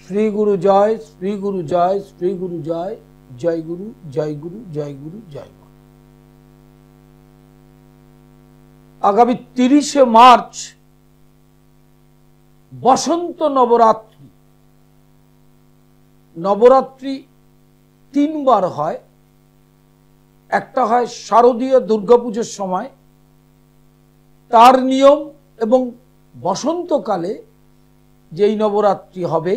শ্রী গুরু জয়, শ্রী গুরু জয়, শ্রী গুরু জয়, জয় গুরু, জয় গুরু, জয় গুরু, জয় গুরু। আগামী 30শে মার্চ বসন্ত নবরাত্রি। নবরাত্রি 3 বার হয়। একটা হয় শারদীয় দুর্গাপুজোর সময়, তার নিয়ম, এবং বসন্তকালে যেই নবরাত্রি হবে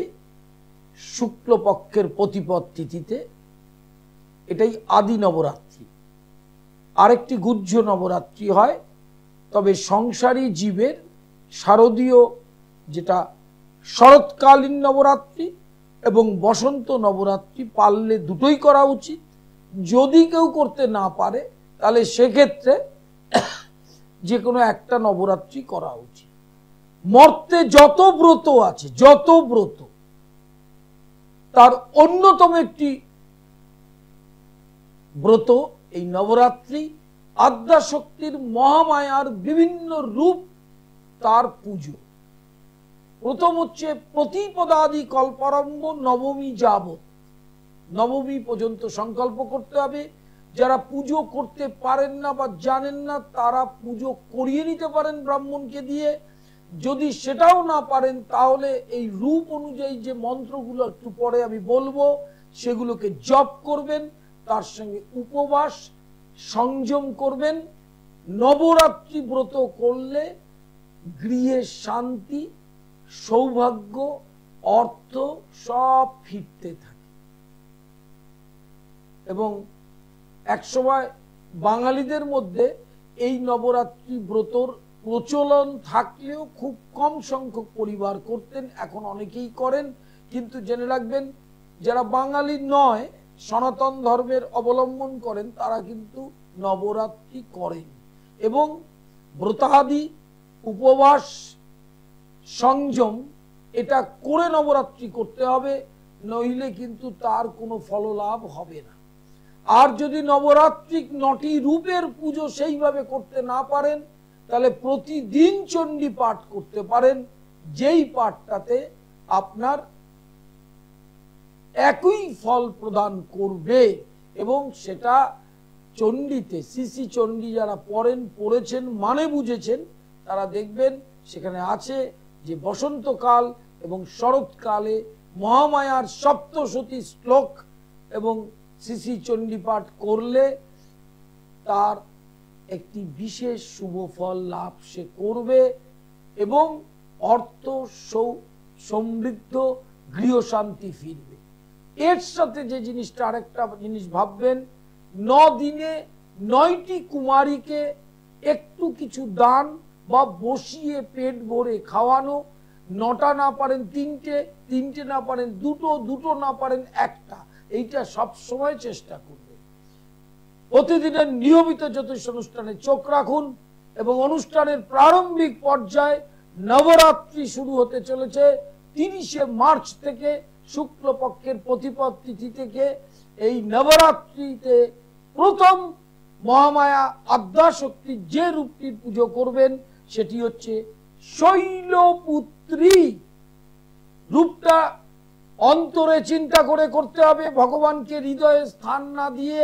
শুক্লপক্ষের প্রতিপদ তিথিতে, এটাই আদি নবরাত্রি। আরেকটি গুহ্য নবরাত্রি হয়, তবে সংসারী জীবের শারদীয় যেটা শরৎকালীন নবরাত্রি এবং বসন্ত নবরাত্রি পারলে দুটোই করা উচিত। যদি কেউ করতে না পারে তাহলে সেক্ষেত্রে যে কোনো একটা নবরাত্রি করা উচিত। মর্তে যত ব্রত আছে, যত ব্রত, তার অন্যতম একটি ব্রত এই নবরাত্রি। আদ্যাশক্তির মহামায়ার বিভিন্ন রূপ, তার পুজো। প্রথম হচ্ছে প্রতিপদাদি কল্পারম্ভ নবমী যাবৎ। নবমী পর্যন্ত সংকল্প করতে হবে। যারা পুজো করতে পারেন না বা জানেন না, তারা পুজো করিয়ে নিতে পারেন ব্রাহ্মণকে দিয়ে। যদি সেটাও না পারেন তাহলে এই রূপ অনুযায়ী যে মন্ত্রগুলো একটু পরে আমি বলবো সেগুলোকে জপ করবেন। তার সঙ্গে উপবাস সংযম করবেন। নবরাত্রি ব্রত করলে গৃহে শান্তি, সৌভাগ্য, অর্থ সব ফিরতে থাকে। এবং একসময় বাঙালিদের মধ্যে এই নবরাত্রি ব্রতর প্রচলন থাকলেও খুব কম সংখ্যক পরিবার করতেন। এখন অনেকেই করেন, কিন্তু জেনে রাখবেন যারা বাঙালি নয়, সনাতন ধর্মের অবলম্বন করেন, তারা কিন্তু নবরাত্রি করেন। এবং ব্রতাদি, উপবাস, সংযম এটা করে নবরাত্রি করতে হবে, নইলে কিন্তু তার কোনো ফললাভ হবে না। আর যদি নবরাত্রি 9টি রূপের পুজো সেইভাবে করতে না পারেন তাহলে প্রতিদিন চণ্ডী পাঠ করতে পারেন, যেই পাঠটাতে আপনার একই ফল প্রদান করবে। এবং সেটা চণ্ডীতে, শ্রী চণ্ডী যারা পড়েছেন, মানে বুঝেছেন, তারা দেখবেন সেখানে আছে যে বসন্তকাল এবং শরৎকালে মহামায়ার সপ্তশতী শ্লোক এবং শ্রী চণ্ডী পাঠ করলে তার একটি বিশেষ শুভ ফল লাভ সে করবে এবং অর্থ, সমৃদ্ধ, গৃহশান্তি ফিরবে। এর সাথে যে জিনিসটা, আরেকটা জিনিস ভাববেন, 9 দিনে 9টি কুমারীকে একটু কিছু দান বা বসিয়ে পেট ভরে খাওয়ানো। 9টা না পারেন 3টে, 3টে না পারেন 2টো, 2টো না পারেন 1টা। এইটা সব সময় চেষ্টা করবে। প্রতিদিনের নিয়মিত জ্যোতিষ অনুষ্ঠানে চোখ রাখুন। এবং অনুষ্ঠানের প্রারম্ভিক পর্যায়ে নবরাত্রি শুরু হতে চলেছে 30শে মার্চ থেকে, শুক্লপক্ষের প্রতিপদ তিথি থেকে। এই নবরাত্রিতে প্রথম মহামায়া আদ্যাশক্তির যে রূপটির পুজো করবেন সেটি হচ্ছে শৈলপুত্রী। রূপটা অন্তরে চিন্তা করে করতে হবে। ভগবানকে হৃদয়ে স্থান না দিয়ে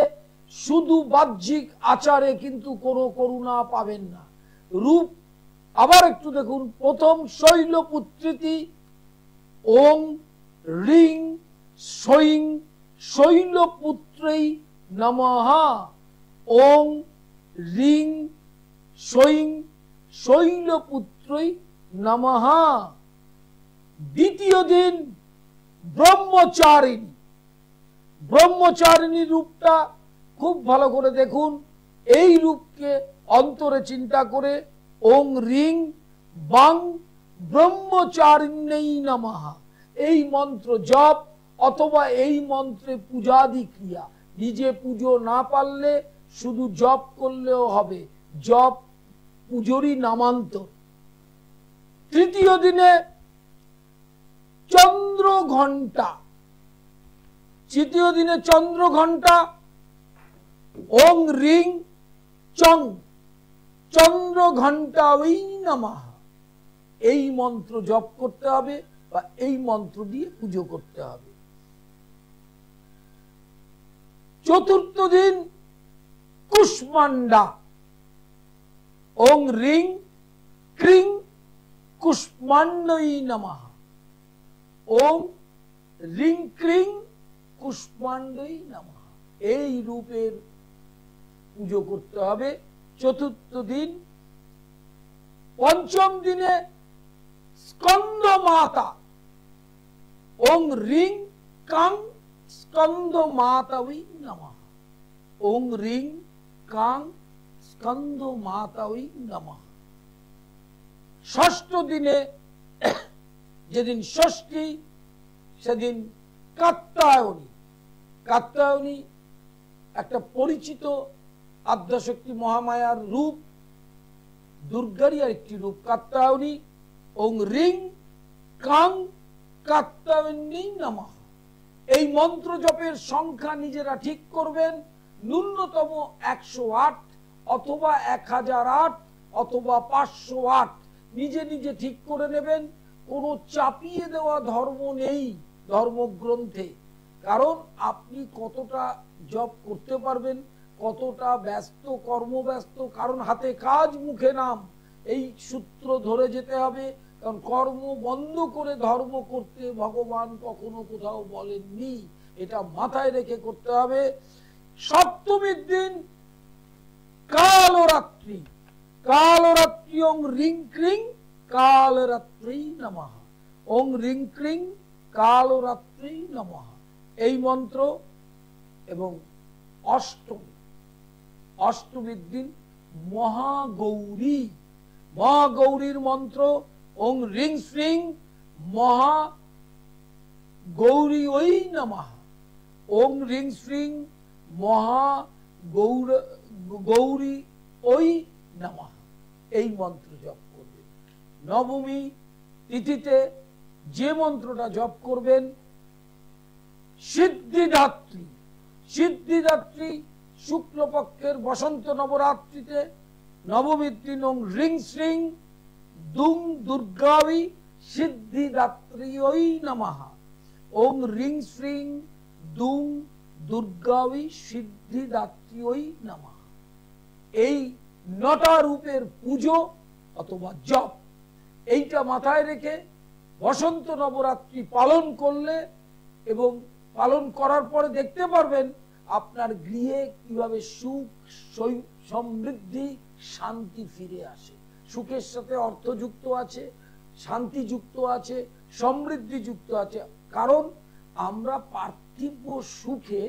শুধু বাহ্যিক আচারে কিন্তু কোনো করুণা পাবেন না। রূপ আবার একটু দেখুন। প্রথম শৈলপুত্রীতি, ওং রিং সৈং শৈলপুত্রৈ নমঃ। ওং রিং সৈং শৈলপুত্রৈ নমঃ। দ্বিতীয় দিন ব্রহ্মচারিণী। ব্রহ্মচারিণী রূপটা খুব ভালো করে দেখুন। এই রূপকে অন্তরে চিন্তা করে ওং রিং বাং ব্রহ্মচারিণ্যৈ নমঃ এই মন্ত্র জপ, অথবা এই মন্ত্রে পূজাদি ক্রিয়া। নিজে পুজো না পারলে শুধু জপ করলেও হবে, জপ পুজোরই নামান্তর। তৃতীয় দিনে চন্দ্র ঘণ্টা। তৃতীয় দিনে চন্দ্র ঘণ্টা ওং রিং চং চন্দ্র ঘণ্টা ওই নমঃ এই মন্ত্র জপ করতে হবে। বা এই মন্ত্র দিয়ে পুজো করতে হবে। চতুর্থ দিন কুষ্মান্ডা, ওং রিং ক্রিং কুষ্মান্ডই নমঃ, ওং রিং ক্রিং কুষ্মান্ডই নমঃ। এই রূপের পুজো করতে হবে চতুর্থ দিন। পঞ্চম দিনে স্কন্দ মাতা, ওং রিং কাং স্কন্দ মাতাই নমঃ, ওং রিং কাং স্কন্দ মাতাই নমঃ। ষষ্ঠ দিনে, যেদিন ষষ্ঠী, সেদিন কাত্যায়নী। কাত্যায়নী একটা পরিচিত আদ্যাশক্তি মহামায়ার রূপ, দুর্গারই একটি রূপ কাত্যায়নী। ওং রিং কাং কাত্যায়নী নমঃ। এই মন্ত্র জপের সংখ্যা নিজেরা ঠিক করবেন, ন্যূনতম 108 অথবা 1008 অথবা 508 নিজে নিজে ঠিক করে নেবেন। কোনো চাপিয়ে দেওয়া ধর্ম নেই ধর্মগ্রন্থে, কারণ আপনি কতটা জপ করতে পারবেন, কতটা ব্যস্ত, কর্মব্যস্ত, কারণ হাতে কাজ মুখে নাম, এই সূত্র ধরে যেতে হবে। কারণ কর্ম বন্ধ করে ধর্ম করতে ভগবান কখনো কোথাও বলেননি, এটা মাথায় রেখে করতে হবে। সপ্তমীর দিন কালরাত্রি, কালরাত্রি ওং রিং ক্রিং কালরাত্রি নমঃ, ওং রিং ক্রিং কালরাত্রি নমঃ। এই মন্ত্র। এবং অষ্টমী, অষ্টমীর দিন মহাগৌরী, মহাগৌরীর মন্ত্র ওং রিং শ্রিং মহা গৌরী ওই নমঃ, ওং রিং শ্রিং মহা গৌরী ওই নমঃ। এই মন্ত্র জপ করবেন। নবমী তিথিতে যে মন্ত্রটা জপ করবেন, সিদ্ধিদাত্রী। সিদ্ধিদাত্রী শুক্লপক্ষের বসন্ত নবরাত্রিতে নবমীর দিন ওং রিং শ্রিং দুং দুর্গাবি সিদ্ধিদাত্রী ওই নমঃ, ওং রিং শ্রিং দুং দুর্গাবি সিদ্ধিদাত্রী ওই নমঃ। এই 9টা রূপের পুজো অথবা জপ, এইটা মাথায় রেখে বসন্ত নবরাত্রি পালন করলে এবং পালন করার পরে দেখতে পারবেন আপনার গৃহে কিভাবে সুখ, সমৃদ্ধি, শান্তি ফিরে আসে। সুখের সাথে অর্থ যুক্ত আছে, শান্তি যুক্ত আছে, সমৃদ্ধি যুক্ত আছে। কারণ আমরা পার্থিব সুখে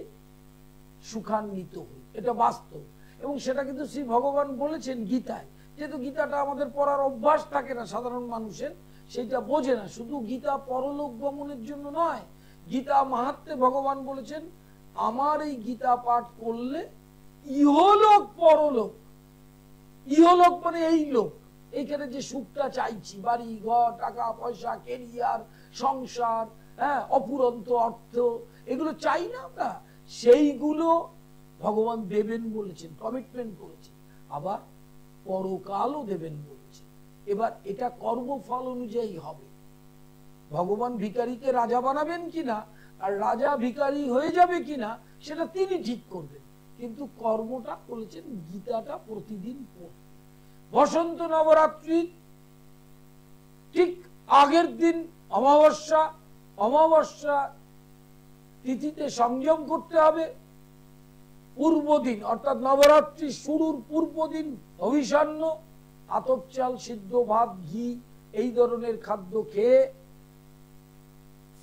সুখান্বিত হই, এটা বাস্তব। এবং সেটা কিন্তু শ্রী ভগবান বলেছেন গীতায়। যেহেতু গীতাটা আমাদের পড়ার অভ্যাস থাকে না সাধারণ মানুষের, সেটা বোঝে না। শুধু গীতা পরলোক গমনের জন্য নয়, গীতা মাহাত্ম্যে ভগবান বলেছেন আমার এই গীতা পাঠ করলে ইহলোক পরলোক, ইহলোক মানে এই লোক, এইখানে যে সুখটা চাইছি, বাড়ি ঘর, টাকা পয়সা, কেরিয়ার, সংসার, হ্যাঁ, অফুরন্ত অর্থ, এগুলো চাই না আমরা, সেইগুলো ভগবান দেবেন বলেছেন, কমিটমেন্ট করেছেন। আবার পরকালও দেবেন বলেছেন। এবার এটা কর্মফল অনুযায়ী হবে। ভগবান ভিখারিকে রাজা বানাবেন কিনা আর রাজা ভিখারি হয়ে যাবে কিনা সেটা তিনি ঠিক করবেন, কিন্তু কর্মটা বলেছেন গীতাটা প্রতিদিন পড়তে। বসন্ত নবরাত্রি ঠিক আগের দিন অমাবস্যা, অমাবস্যা তিথিতে সংযম করতে হবে। পূর্ব দিন অর্থাৎ নবরাত্রি শুরুর পূর্ব দিন অভিসান্ন, আতপ চাল, সিদ্ধ ভাত, ঘি এই ধরনের খাদ্য খেয়ে,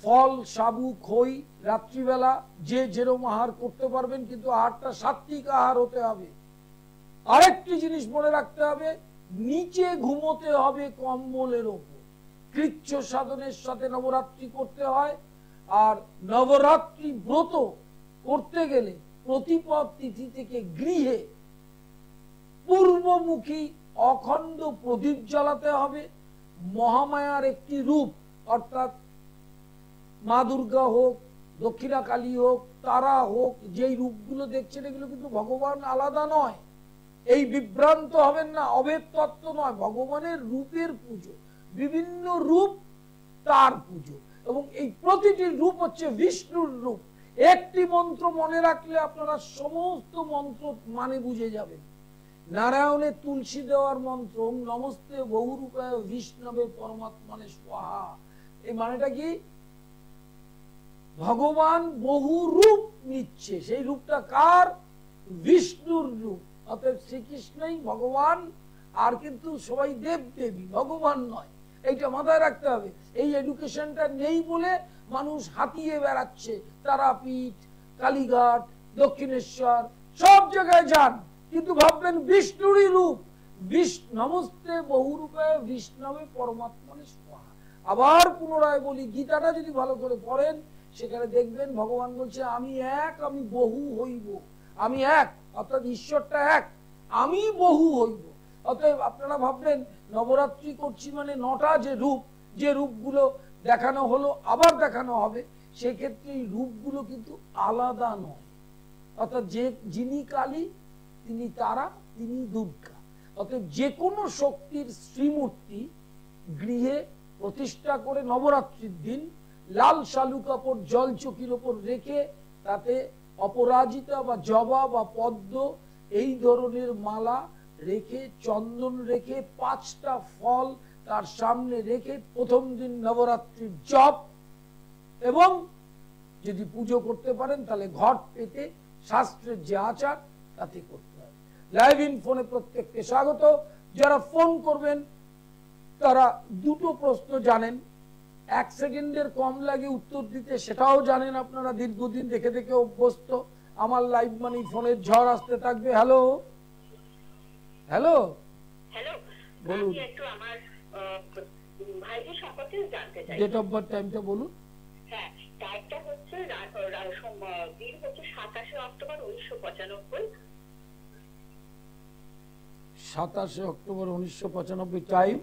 ফল, সাবু, খই রাত্রিবেলা যে যেরকম আহার করতে পারবেন, কিন্তু আহারটা সাত্বিক আহার হতে হবে। আরেকটি জিনিস মনে রাখতে হবে, নিচে ঘুমোতে হবে কম্বলের ওপর। কৃচ্ছ সাধনের সাথে নবরাত্রি করতে হয়। আর নবরাত্রি ব্রত করতে গেলে প্রতিপদ তিথি থেকে গৃহে পূর্বমুখী অখণ্ড প্রদীপ জ্বালাতে হবে। মহামায়ার একটি রূপ, অর্থাৎ মা দুর্গা হোক, দক্ষিণা কালী হোক, তারা হোক, যেই রূপগুলো দেখছেন এগুলো কিন্তু ভগবান আলাদা নয়। এই বিভ্রান্ত হবেন না, অভেদ তত্ত্ব নয়, ভগবানের রূপের পুজো। বিভিন্ন রূপ, তার পুজো। এবং এই প্রতিটি রূপ হচ্ছে বিষ্ণুর রূপ। একটি মন্ত্র মনে রাখলে আপনারা সমস্ত মন্ত্র মানে বুঝে যাবেন। নারায়ণের তুলসী দেওয়ার মন্ত্র নমস্তে বহুরূপায় বিষ্ণবে পরমাত্মনে স্বাহা, এই মানেটা কি? ভগবান বহু রূপ নিচ্ছে, সেই রূপটা কার? বিষ্ণুর রূপ। অতএব শ্রীকৃষ্ণই ভগবান, আর কিন্তু সবাই দেব দেবী, ভগবান নয়। এইটা মাথায় রাখতে হবে। এই এডুকেশনটা নেই বলে মানুষ হাতিয়ে বেড়াচ্ছে, তারাপীঠ, কালীঘাট, দক্ষিণেশ্বর সব জায়গায় যান, কিন্তু ভাববেন বিষ্ণুরই রূপ। নমস্তে বহুরূপায় বিষ্ণবে পরমাত্মনে স্বাহা। আবার পুনরায় বলি, গীতাটা যদি ভালো করে পড়েন সেখানে দেখবেন ভগবান বলছে আমি এক, আমি বহু হইব। আমি এক অর্থাৎ ঈশ্বরটা এক, আমি বহু হইব। অতএব আপনারা ভাববেন নবরাত্রি করছি মানে 9টা যে রূপগুলো দেখানো হলো আবার দেখানো হবে, সেক্ষেত্রে এই রূপগুলো কিন্তু আলাদা নয়। অর্থাৎ যিনি কালী তিনি তারা, তিনি দুর্গা। অতএব যে কোনো শক্তির শ্রীমূর্তি গৃহে প্রতিষ্ঠা করে নবরাত্রির দিন লাল শালু কাপড় জল চকির ওপর রেখে তাতে অপরাজিতা বা জবা বা পদ্ম এই ধরনের মালা রেখে, চন্দন রেখে, 5টা ফল তার সামনে রেখে প্রথম দিন নবরাত্রির জপ, এবং যদি পুজো করতে পারেন তাহলে ঘট পেতে শাস্ত্রের যে আচার তাতে করতে হবে। লাইভ ইন ফোনে প্রত্যেককে স্বাগত। যারা ফোন করবেন তারা দুটো প্রশ্ন জানেন, 1 সেকেন্ডের কম লাগে উত্তর দিতে, সেটাও জানেন আপনারা, দীর্ঘদিন দেখে দেখে অভ্যস্ত। আমার লাইভ মানি ফোনের ঝড় আসতে থাকবে। হ্যালো হ্যালো হ্যালো, বলুন। আমি একটু আমার ভাইকে সম্পর্কে জানতে চাই। ডেট অফ বার্থ টাইমটা বলুন। হ্যাঁ, টাইমটা হচ্ছে দিন হচ্ছে 27 অক্টোবর 1995। 27 অক্টোবর 1995।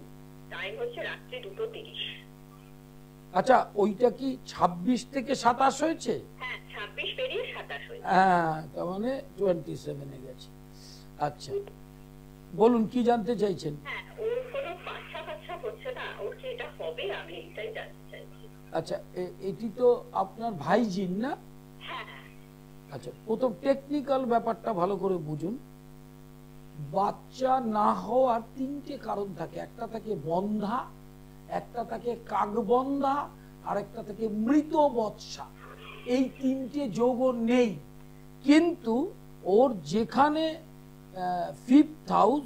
টাইম হচ্ছে রাত্রি 2:30। আচ্ছা, ওইটা কি 26 থেকে 27 হয়েছে? হ্যাঁ, 26 পেরিয়ে 27 হয়েছে। হ্যাঁ, তার মানে 27 এ গেছে। আচ্ছা, বলুন কি জানতে চাইছেন? হ্যাঁ, ওর কোনো বাচ্চা হচ্ছে না, ওর কি এটা হবে? আমি এটাই জানতে চাইছি। আচ্ছা, এটি তো আপনার ভাইজিন না? হ্যাঁ। আচ্ছা, প্রথম টেকনিক্যাল ব্যাপারটা ভালো করে বুঝুন। বাচ্চা না হওয়ার 3টে কারণ থাকে। একটা থাকে বন্ধা, একটা থাকে কাকবন্ধা, আর একটা থাকে মৃত বৎসা। এই 3টে যোগ নেই, কিন্তু ওর যেখানে 5th হাউস,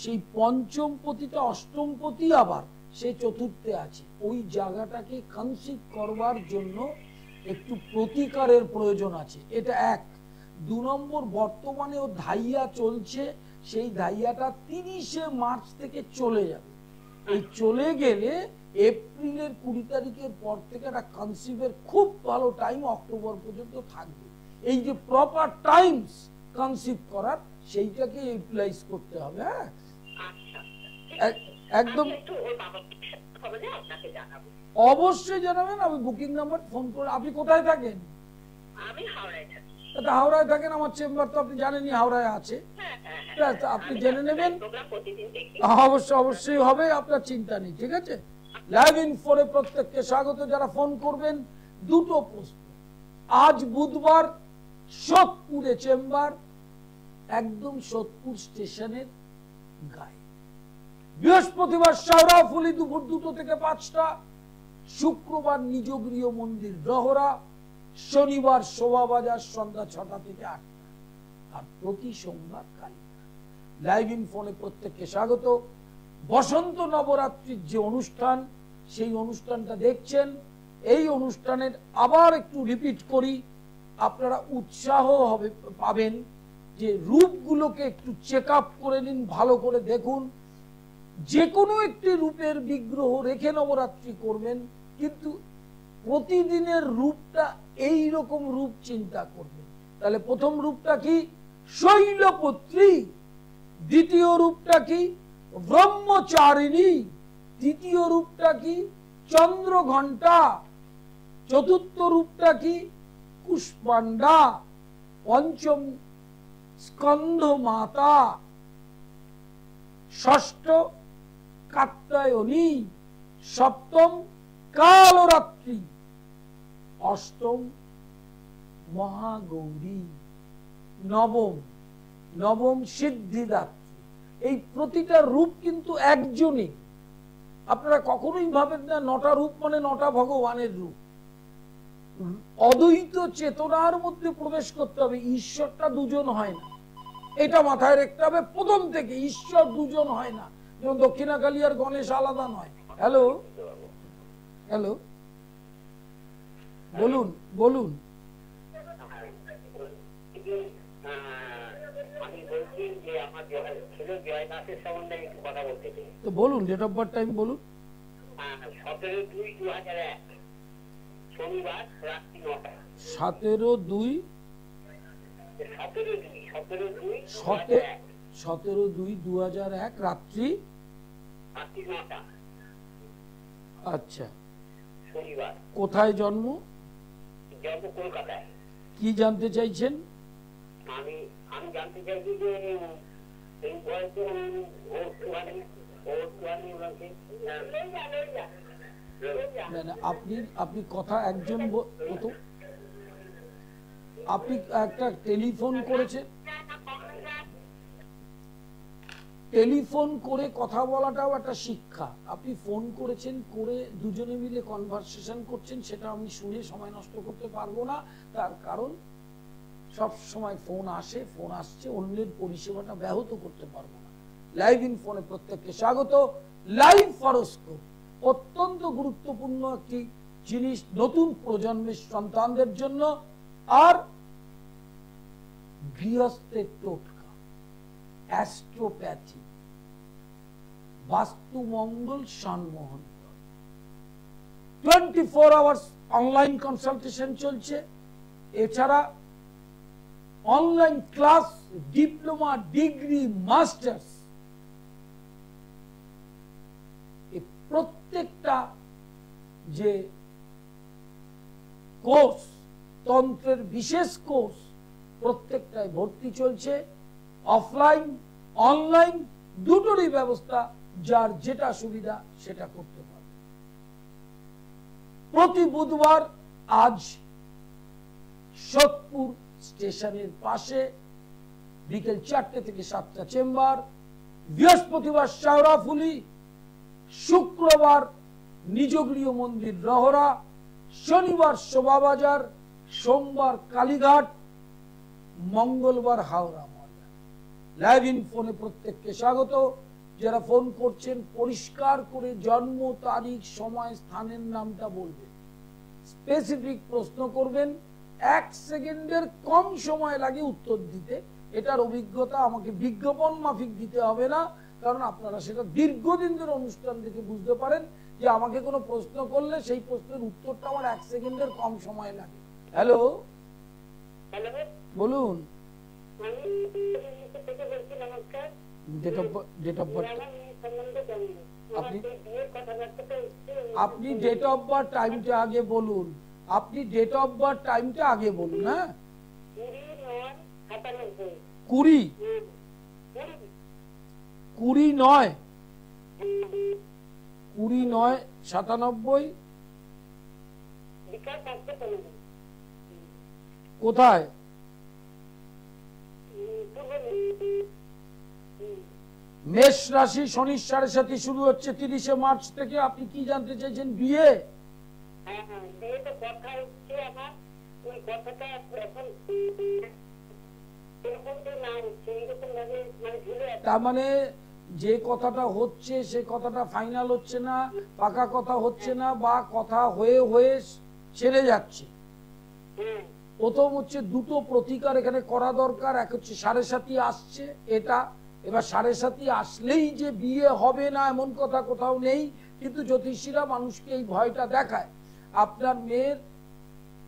সেই পঞ্চম পতিটা অষ্টম পতি আবার সে চতুর্থে আছে। ওই জায়গাটাকে কনসিভ করবার জন্য একটু প্রতিকারের প্রয়োজন আছে, এটা 1। 2 নম্বর, বর্তমানে ও ধাইয়া চলছে, সেই ধাইয়াটা 30শে মার্চ থেকে চলে যাবে। এই চলে গেলে এপ্রিলের 20 তারিখের পর থেকে একটা কনসিভের খুব ভালো টাইম অক্টোবর পর্যন্ত থাকবে। এই যে প্রপার টাইমস কনসিভ করার, সেইটাকে ইউটিলাইজ করতে হবে। হ্যাঁ, একদম অবশ্যই জানাবেন। আমি বুকিং নাম্বার ফোন করে। আপনি কোথায় থাকেন? আমি হাওড়ায় থাকি। হাওড়ায় থাকেন, আমার চেম্বার তো আপনি জানেনই হাওড়ায় আছে। আপনি জেনে নেবেন, অবশ্যই হবে, আপনার চিন্তা নেই। ঠিক আছে, লাইভ ইন ফোনে প্রত্যেককে স্বাগত। যারা ফোন করবেন দুটো প্রশ্ন। আজ বুধবার সোদপুরে চেম্বার, একদম সোদপুর স্টেশনের গায়ে। বৃহস্পতিবার শাওরাফুলি দুপুর 2টো থেকে 5টা, শুক্রবার নিজ গৃহ মন্দির রহরা, শনিবার শোভাবাজার সন্ধ্যা 6টা থেকে 8টা, আর প্রতি সোমবার কালীঘাট। লাইভ ইন ফোনে প্রত্যেককে স্বাগত। বসন্ত নবরাত্রির যে অনুষ্ঠান, সেই অনুষ্ঠানটা দেখছেন। এই অনুষ্ঠানের আবার একটু রিপিট করি, আপনারা উৎসাহ পাবেন যে রূপগুলোকে একটু চেক আপ করে নিন, ভালো করে দেখুন। যে কোনো একটি রূপের বিগ্রহ রেখে নবরাত্রি করবেন, কিন্তু প্রতিদিনের রূপটা এই রকম রূপ চিন্তা করবেন। তাহলে প্রথম রূপটা কি? শৈলপুত্রী। দ্বিতীয় রূপটা কি? ব্রহ্মচারিণী। তৃতীয় রূপটা কি? চন্দ্রঘণ্টা। চতুর্থ রূপটা কি? কুষ্মান্ডা। পঞ্চম স্কন্ধ মাতা। ষষ্ঠ কাত্যায়নী। সপ্তম কালরাত্রি, অষ্টম মহাগৌরী, নবম সিদ্ধিদাত্রী। এই প্রতিটা রূপ কিন্তু একজনই। আপনারা কখনোই ভাবেন না 9টা রূপ মানে 9টা ভগবানের রূপ। অদ্বৈত চেতনার মধ্যে প্রবেশ করতে হবে। ঈশ্বরটা দুজন হয় না, এটা মাথায় রাখতে হবে প্রথম থেকে। ঈশ্বর দুজন হয় না, যেমন দক্ষিণাকালী আর গণেশ আলাদা নয়। হ্যালো হ্যালো, বলুন বলুন। তো বলুন, ডেট অফ বার্থ টাইম বলুন। 17/2/2001 শনিবার রাত্রি 9টা। 17/2/2001 রাত্রি 9টা। আচ্ছা, শনিবার। কোথায় জন্ম? জন্ম কলকাতায়। কি জানতে চাইছেন? আমি জানতে চাইছি যে এই বয়সে আপনি কথা একজন আপনি একটা টেলিফোন করেছেন, টেলিফোন করে কথা বলাটাও একটা শিক্ষা। আপনি ফোন করেছেন, করে দুজনে মিলে কনভারসেশন করছেন, সেটা আমি শুনে সময় নষ্ট করতে পারবো না। তার কারণ সব সময় ফোন আসে, ফোন আসছে, অন্যের পরিষেবাটা ব্যাহত করতে পারবো না। লাইভ ইন ফোনে প্রত্যেককে স্বাগত। লাইভ হরোস্কোপ অত্যন্ত গুরুত্বপূর্ণ একটি জিনিস নতুন প্রজন্মের সন্তানদের জন্য। আর গৃহস্থের টোটকা, অ্যাস্ট্রোপ্যাথি, বাস্তু মঙ্গল সম্মোহন, 24 আওয়ার্স অনলাইন কনসালটেশন চলছে। এছাড়া online class, diploma, degree, masters, প্রত্যেকটা যে কোর্স, তন্ত্রের বিশেষ কোর্স, প্রত্যেকটায় ভর্তি চলছে। অফলাইন অনলাইন দুটোরই ব্যবস্থা, যার যেটা সুবিধা সেটা করতে পারে। প্রতি বুধবার আজ সোদপুর স্টেশনের পাশে বিকেল 4টে থেকে 7টা চেম্বার, বৃহস্পতিবার শাওরাফুলি, শুক্রবার নিজগৃহ মন্দির রহরা, শনিবার শোভাবাজার, সোমবার কালীঘাট, মঙ্গলবার হাওড়া ময়দান। লাইভ ইন ফোনে প্রত্যেককে স্বাগত। যারা ফোন করছেন পরিষ্কার করে জন্ম তারিখ, সময়, স্থানের নামটা বলবেন, স্পেসিফিক প্রশ্ন করবেন। 1 সেকেন্ডের কম সময় লাগে উত্তর দিতে। এটার অভিজ্ঞতা আমাকে বিজ্ঞাপন মাফিক দিতে হবে না, কারণ আপনারা সেটা দীর্ঘদিন ধরে অনুষ্ঠান দেখে বুঝতে পারেন যে আমাকে কোনো প্রশ্ন করলে সেই প্রশ্নের উত্তরটা আমার 1 সেকেন্ডের কম সময় লাগে। হ্যালো, বলুন। আপনি ডেট অফ বার্থ টাইমটা আগে বলুন। আপনি ডেট অফ বার্থ টাইমটা আগে বলুন। হ্যাঁ, 20/9/97। কোথায়? মেষ রাশি, শনির 7.5 শুরু হচ্ছে 30শে মার্চ থেকে। আপনি কি জানতে চাইছেন? বিয়ে? তার মানে যে কথাটা হচ্ছে সে কথাটা ফাইনাল হচ্ছে না, পাকা কথা হচ্ছে না, বা কথা হয়ে হয়ে ছেড়ে যাচ্ছে। প্রথম হচ্ছে দুটো প্রতিকার এখানে করা দরকার। এক হচ্ছে 7.5 আসছে, এটা এবার 7.5 আসলেই যে বিয়ে হবে না এমন কথা কোথাও নেই, কিন্তু জ্যোতিষীরা মানুষকে এই ভয়টা দেখায়। আপনার মেয়ের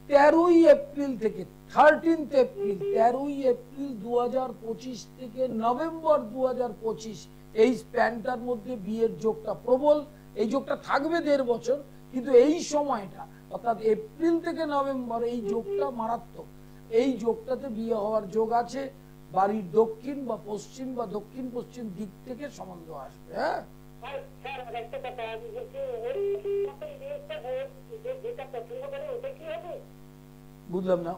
13ই এপ্রিল থেকে 13th এপ্রিল 13ই এপ্রিল 2025 থেকে নভেম্বর 2025 এই স্প্যানটার মধ্যে বিয়ের যোগটা প্রবল। এই যোগটা থাকবে 1.5 বছর, কিন্তু এই সময়টা অর্থাৎ এপ্রিল থেকে নভেম্বর এই যোগটা মারাত্মক। এই যোগটাতে বিয়ে হওয়ার যোগ আছে। বাড়ির দক্ষিণ বা পশ্চিম বা দক্ষিণ পশ্চিম দিক থেকে সম্বন্ধ আসবে। হ্যাঁ, একটা কথা আমি বলছি, ওর মতন বিয়েটা ওর যেটা পছন্দ করে ওটা কি হবে? বুঝলাম না,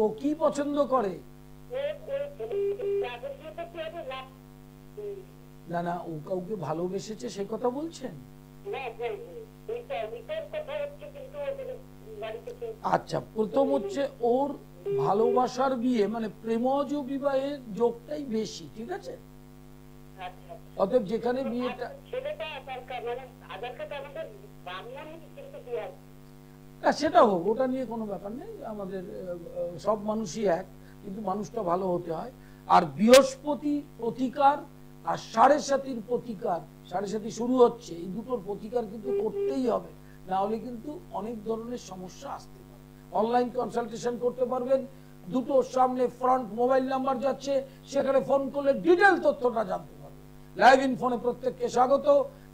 ও কি পছন্দ করে? না না, ও কাউকে ভালোবেসেছে সে কথা বলছেন? আচ্ছা, প্রথম হচ্ছে ওর ভালোবাসার বিয়ে মানে প্রেমজ বিবাহের যোগটাই বেশি, ঠিক আছে? অতএব যেখানে বিয়েটা সেটা হোক, ওটা নিয়ে কোনো ব্যাপার নেই, আমাদের সব মানুষই এক, কিন্তু মানুষটা ভালো হতে হয়। আর বৃহস্পতি প্রতিকার আর সাড়ে সাতির প্রতিকার, সাড়ে সাতি শুরু হচ্ছে, এই দুটোর প্রতিকার কিন্তু করতেই হবে, না হলে কিন্তু অনেক ধরনের সমস্যা আসতে পারে। অনলাইন কনসালটেশন করতে পারবেন, দুটোর সামনে ফ্রন্ট মোবাইল নাম্বার যাচ্ছে, সেখানে ফোন করলে ডিটেল তথ্যটা জানতে পারবেন। লাইভ ইন ফোনে প্রত্যেককে স্বাগত।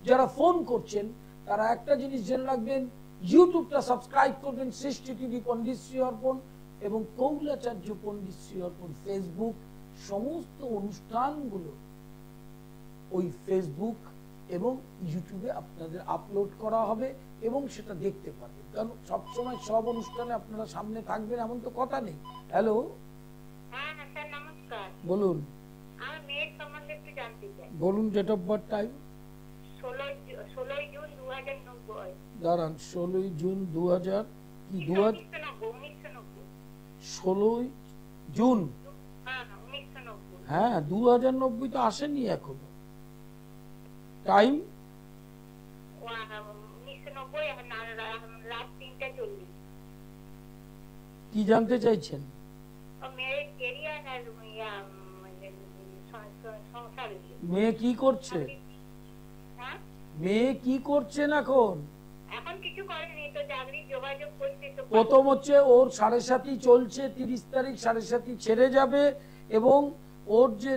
যারা ফোন করছেন তারা একটা জিনিস জেনে রাখবেন, ইউটিউবটা সাবস্ক্রাইব করবেন সৃষ্টি টিভি পণ্ডিত শ্রী অর্পণ এবং কৌলাচার্য পণ্ডিত শ্রী অর্পণ ফেসবুক। সমস্ত অনুষ্ঠানগুলো ওই ফেসবুক এবং ইউটিউবে আপনাদের আপলোড করা হবে এবং সেটা দেখতে পাবেন, কারণ সবসময় সব অনুষ্ঠানে আপনারা সামনে থাকবেন এমন তো কথা নেই। হ্যালো, নমস্কার, বলুন। আমার মেয়ের সম্বন্ধে একটু জানতে চাই। বলুন, date of birth, time. 16 June 2090। দাঁড়ান, 16 জুন 2000 কি 16 জুন? হ্যাঁ, 2090 তো আসেনি এখনো। টাইম 1990 রাত 3:40। কি জানতে চাইছেন? মেয়ে কি করছে? মেয়ে কি করছেন এখন? প্রথম হচ্ছে ওর সাড়ে সাতি চলছে, 30 তারিখ সাড়ে সাতি ছেড়ে যাবে এবং ওর যে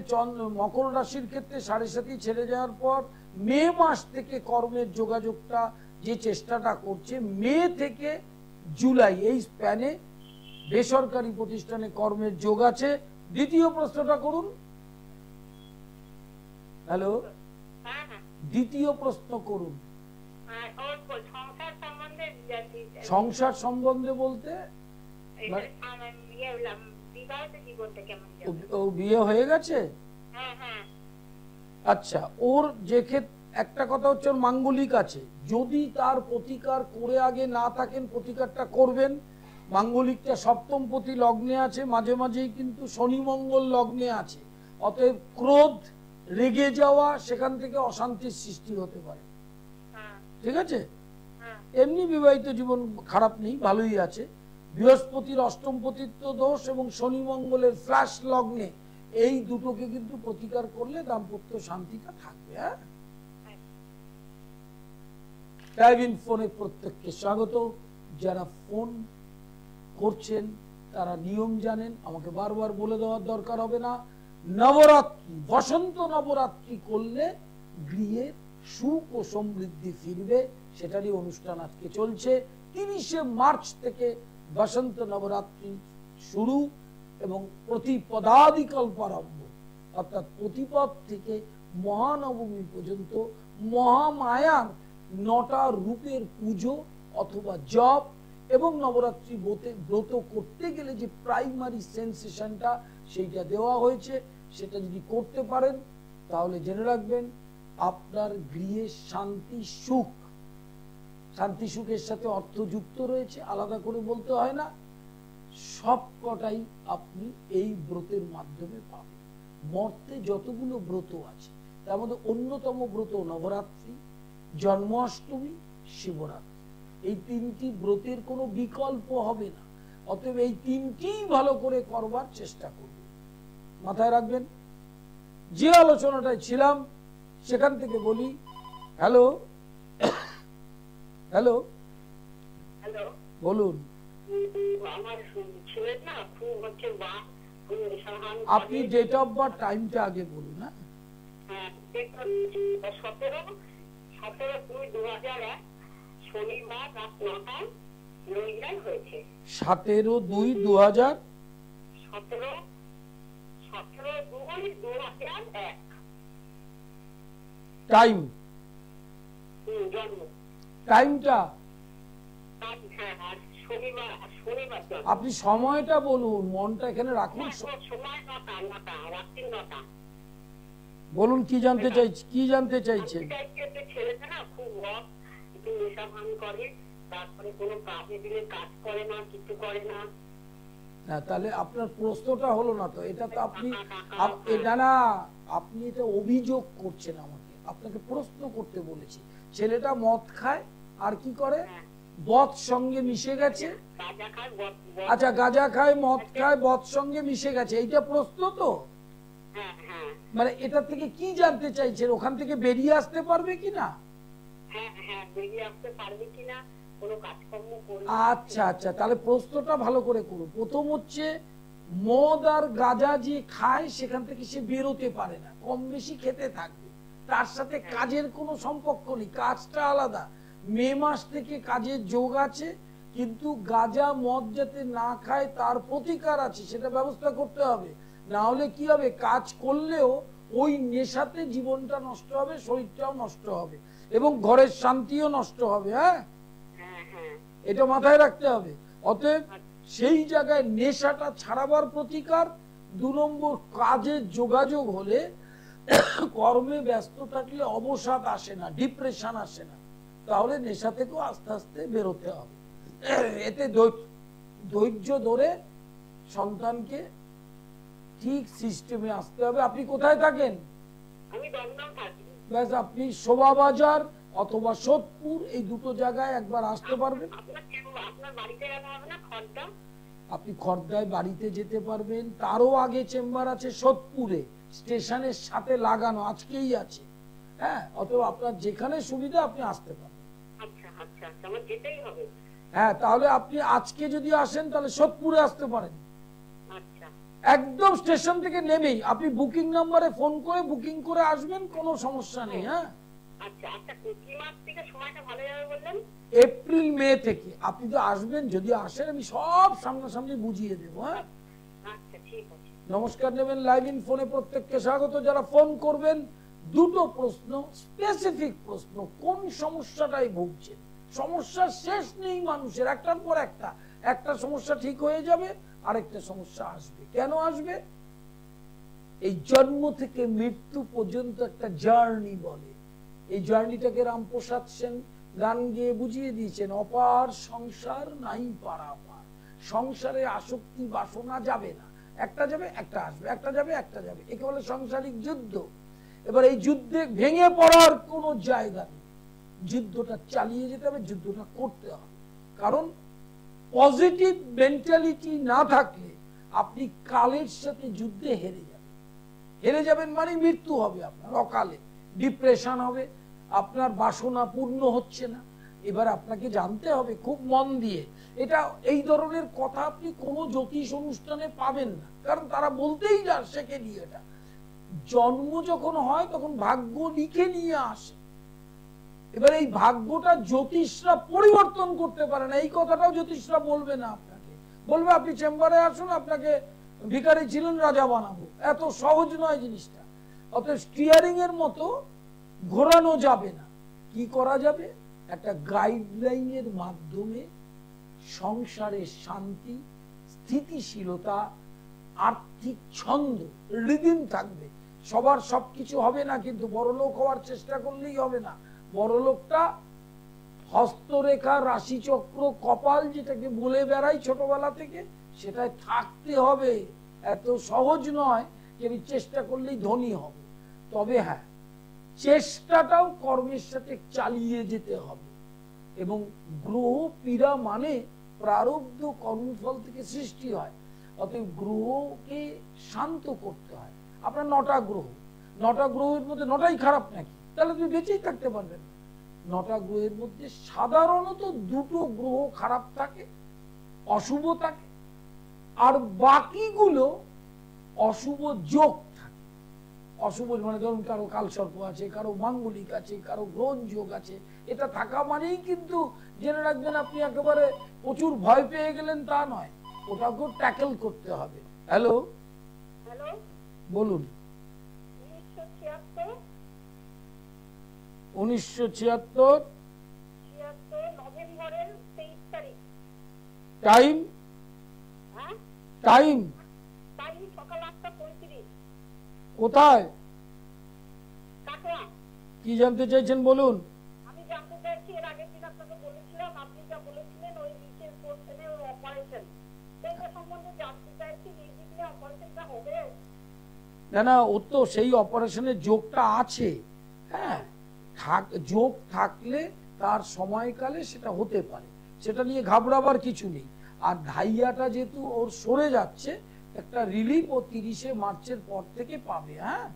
মকর রাশির ক্ষেত্রে সাড়ে সাতি ছেড়ে যাওয়ার পর মে মাস থেকে কর্মের যোগাযোগটা যে চেষ্টাটা করছে, মে থেকে জুলাই এই স্প্যানে বেসরকারি প্রতিষ্ঠানে কর্মের যোগ আছে। দ্বিতীয় প্রশ্নটা করুন। হ্যালো, দ্বিতীয় প্রশ্ন করুন। সংসার সম্বন্ধে বলতে ও বিয়ে হয়ে গেছে? আচ্ছা, ওর যে একটা কথা হচ্ছে ওর মাঙ্গলিক আছে, যদি তার প্রতিকার করে আগে না থাকেন প্রতিকারটা করবেন। মাঙ্গলিকটা সপ্তমপতি লগ্নে আছে, মাঝে মাঝেই কিন্তু শনি মঙ্গল লগ্নে আছে, অতএব ক্রোধ, রেগে যাওয়া, সেখান থেকে অশান্তির সৃষ্টি হতে পারে, ঠিক আছে? এমনি বিবাহিত জীবন খারাপ নেই, ভালোই আছে। বৃহস্পতির অষ্টমপতিত্ব দোষ এবং শনি মঙ্গলের ফ্ল্যাশ লগ্নে, এই দুটোকে কিন্তু প্রতিকার করলে দাম্পত্য শান্তিটা থাকবে। হ্যাঁ, লাইভ ইন ফোনে প্রত্যেককে স্বাগত। যারা ফোন করছেন তারা নিয়ম জানেন, আমাকে বারবার বলে দেওয়ার দরকার হবে না। নবরাত্রি, বসন্ত নবরাত্রি করলে গৃহে সুখ ও সমৃদ্ধি ফিরবে, সেটারই অনুষ্ঠান আজকে চলছে। 30শে মার্চ থেকে বসন্ত নবরাত্রি শুরু এবং প্রতিপদাদিকল্প আরম্ভ, অর্থাৎ প্রতিপদ থেকে মহানবমী পর্যন্ত মহামায়ার 9টা রূপের পুজো অথবা জপ এবং নবরাত্রি ব্রত করতে গেলে যে প্রাইমারি সেন্সেশনটা সেইটা দেওয়া হয়েছে, সেটা যদি করতে পারেন তাহলে জেনে রাখবেন আপনার গৃহে শান্তি সুখ, শান্তি সুখের সাথে অর্থ যুক্ত রয়েছে, আলাদা করে বলতে হয় না, সব কটাই আপনি এই ব্রতের মাধ্যমে পাবেন। মর্তে যতগুলো ব্রত আছে তার মধ্যে অন্যতম ব্রত নবরাত্রি, জন্মাষ্টমী, শিবরাত্রি, এই 3টি ব্রতের কোনো বিকল্প হবে না। অতএব এই 3টি ভালো করে করবার চেষ্টা করবেন, মাথায় রাখবেন। যে আলোচনাটায় ছিলাম সেখান থেকে বলি। হ্যালো, হ্যালো, বলুন। আপনি ডেট অফ বার্থ টাইমটা আগে বলুন। না, 17/2/2001 শনিবার রাত 9টায় নৈরান হয়েছে। 17/2/2000 17/2/2001 টাইম টাইমটা হ্যাঁ, আর শনিবার তো আপনি সময়টা বলুন, মনটা এখানে রাখুন। সময় 9টা রাত্রি 9টা। বলুন কি জানতে চাইছেন? ছেলেটা না খুব একটু নেশা ভান করে, তারপরে কোনো কাজে দিলে কাজ করে না, কিছু করে না। তাহলে আপনার প্রশ্নটা হলো না তো। এটা তো আপনি না আপনি এটা অভিযোগ করছেন আমাকে, আপনাকে প্রশ্ন করতে বলেছি। ছেলেটা মদ খায় আর কি করে? বদ সঙ্গে মিশে গেছে। আচ্ছা, গাঁজা খায়, মদ খায়, বদ সঙ্গে মিশে গেছে, এইটা প্রশ্ন তো। মানে এটা থেকে কি জানতে চাইছেন? ওখান থেকে বেরিয়ে আসতে পারবে কিনা? আচ্ছা আচ্ছা, তাহলে প্রশ্নটা ভালো করে করুন। প্রথম হচ্ছে, মদ আর গাঁজা যে খায় সেখান থেকে সে বেরোতে পারে না, কম বেশি খেতে থাকবে, তার সাথে কাজের কোনো সম্পর্ক নেই, কাজটা আলাদা। মে মাস থেকে কাজের যোগ আছে, কিন্তু গাঁজা মদ যাতে না খায় তার প্রতিকার আছে, সেটা ব্যবস্থা করতে হবে। না হলে কি হবে, কাজ করলেও ওই নেশাতে জীবনটা নষ্ট হবে, শরীরটাও নষ্ট হবে, এবং ঘরের শান্তিও নষ্ট হবে। হ্যাঁ, এটা মাথায় রাখতে হবে। অতএব সেই জায়গায় নেশাটা ছাড়াবার প্রতিকার। 2 নম্বর, কাজে যোগাযোগ হলে, কর্মে ব্যস্ত থাকলে অবসাদ আসে না, ডিপ্রেশন আসে না, তাহলে নেশা থেকেও আস্তে আস্তে বেরোতে হবে। এতে ধৈর্য ধরে সন্তানকে ঠিক সিস্টেমে আসতে হবে। আপনি কোথায় থাকেন? আমি দমদম থাকি। ব্যাস, আপনি শোভাবাজার অথবা সোদপুর, এই দুটো জায়গায় একবার আসতে পারবেন। আপনি খর্দায় বাড়িতে যেতে পারবেন, তারও আগে চেম্বার আছে সোদপুরে, স্টেশনের সাথে লাগানো, আজকেই আছে। হ্যাঁ, অথবা আপনার যেখানে সুবিধা আপনি আসতে পারবেন। হ্যাঁ, তাহলে আপনি আজকে যদি আসেন তাহলে সোদপুরে আসতে পারেন। একদম স্টেশন থেকে নেমেই আপনি বুকিং নাম্বারে ফোন করে বুকিং করে আসবেন, কোনো সমস্যা নেই। হ্যাঁ, এপ্রিল মে থেকে আপনি তো আসবেন, যদি আসেন আমি সব সামনাসামনি বুঝিয়ে দেবো। হ্যাঁ, নমস্কার নেবেন, লাইভ ইন ফোনে প্রত্যেককে স্বাগত। যারা ফোন করবেন, দুটো প্রশ্ন, স্পেসিফিক প্রশ্ন, কোন সমস্যাটাই ভুগছেন। সমস্যা শেষ নেই মানুষের, একটার পর একটা সমস্যা ঠিক হয়ে যাবে, আরেকটা সমস্যা আসবে। কেন আসবে? এই জন্ম থেকে মৃত্যু পর্যন্ত একটা জার্নি বলে। এই জার্নিটাকে রামপ্রসাদ সেন গান গিয়ে বুঝিয়ে দিয়েছেন, অপার সংসার নাই পারাপার। সংসারে আসক্তি বাসনা যাবে না, একটা যাবে একটা আসবে, একটা যাবে একটা যাবে, একে বলে সাংসারিক যুদ্ধ। এবার এই যুদ্ধে ভেঙে পড়ার কোনো জায়গা নেই, যুদ্ধটা চালিয়ে যেতে হবে, যুদ্ধটা করতে হবে। কারণ পজিটিভ মেন্টালিটি না থাকলে আপনি কালের সাথে যুদ্ধে হেরে যাবেন মানে মৃত্যু হবে আপনার অকালে, ডিপ্রেশন হবে, আপনার বাসনা পূর্ণ হচ্ছে না। এবার আপনাকে জানতে হবে খুব মন দিয়ে, এটা এই ধরনের কথা আপনি কোনো জ্যোতিষ অনুষ্ঠানে পাবেন না, কারণ তারা বলতেই যান শেখে নিয়ে। এটা জন্ম যখন হয় তখন ভাগ্য লিখে নিয়ে আসে। এবার এই ভাগ্যটা জ্যোতিষরা পরিবর্তন করতে পারে না, এই কথাটাও জ্যোতিষরা বলবে না আপনাকে। বলবে আপনি চেম্বারে আসুন, আপনাকে ভিখারি ছিলেন রাজা বানাবো, এত সহজ নয় জিনিসটা। অতএব স্টিয়ারিং এর মতো ঘোরানো যাবে না। কি করা যাবে? একটা গাইডলাইনের মাধ্যমে সংসারের শান্তি, স্থিতিশীলতা, আর্থিক ছন্দ, রিদিম থাকবে। সবার সবকিছু হবে না, কিন্তু বড়লোক হওয়ার চেষ্টা করলেই হবে না। বড়লোকটা হস্তরেখা, রাশিচক্র, কপাল, যেটাকে বলে বেড়াই ছোটবেলা থেকে, সেটাই থাকতে হবে। এত সহজ নয় যে আমি চেষ্টা করলেই ধনী হব। তবে হ্যাঁ, চেষ্টাটাও কর্মের সাথে চালিয়ে যেতে হবে। এবং গ্রহ পীড়া মানে প্রারব্ধ কর্মফল থেকে সৃষ্টি হয়। অতএব গ্রহকে শান্ত করতে হয়। আপনার 9টা গ্রহ, 9টা গ্রহের মধ্যে 9টাই খারাপ নাকি? তাহলে তুমি বেঁচেই থাকতে পারবেন। 9টা গ্রহের মধ্যে সাধারণত 2টো গ্রহ খারাপ থাকে, অশুভ থাকে, আর বাকিগুলো অশুভ যোগ থাকে। অশুভ মানে ধরুন কারো কালসর্প আছে, কারো মাঙ্গলিক আছে, কারো গ্রহণ যোগ আছে। এটা থাকা মানেই কিন্তু জেনে রাখবেন আপনি একেবারে প্রচুর ভয় পেয়ে গেলেন তা নয়, ওটাকেও ট্যাকেল করতে হবে। হ্যালো, বলুন। 1976 76 তো নভেম্বরের 23 তারিখ। টাইম হ্যাঁ, টাইম টাইম সকাল 8:35। কোথায়? কাটোয়া। কি জানতে চাইছেন বলুন। আমি জানতে চাইছি, এর আগের দিন আপনাকে বলেছিলাম, আপনি যা বলেছিলেন ওই বিশেষ কোর্সে অপারেশন, সেইটা সম্বন্ধে জানতে চাইছি, নির্বিঘ্নে অপারেশনটা হবে? না না, ও তো সেই অপারেশনের যোগটা আছে। হ্যাঁ, যোগ থাকলে তার সময়কালে সেটা হতে পারে, সেটা নিয়ে ঘাবড়াবার কিছু নেই। আর ঢাইয়াটা যেহেতু ওর সরে যাচ্ছে, একটা রিলিফ ও 30শে মার্চের পর থেকে পাবে। হ্যাঁ,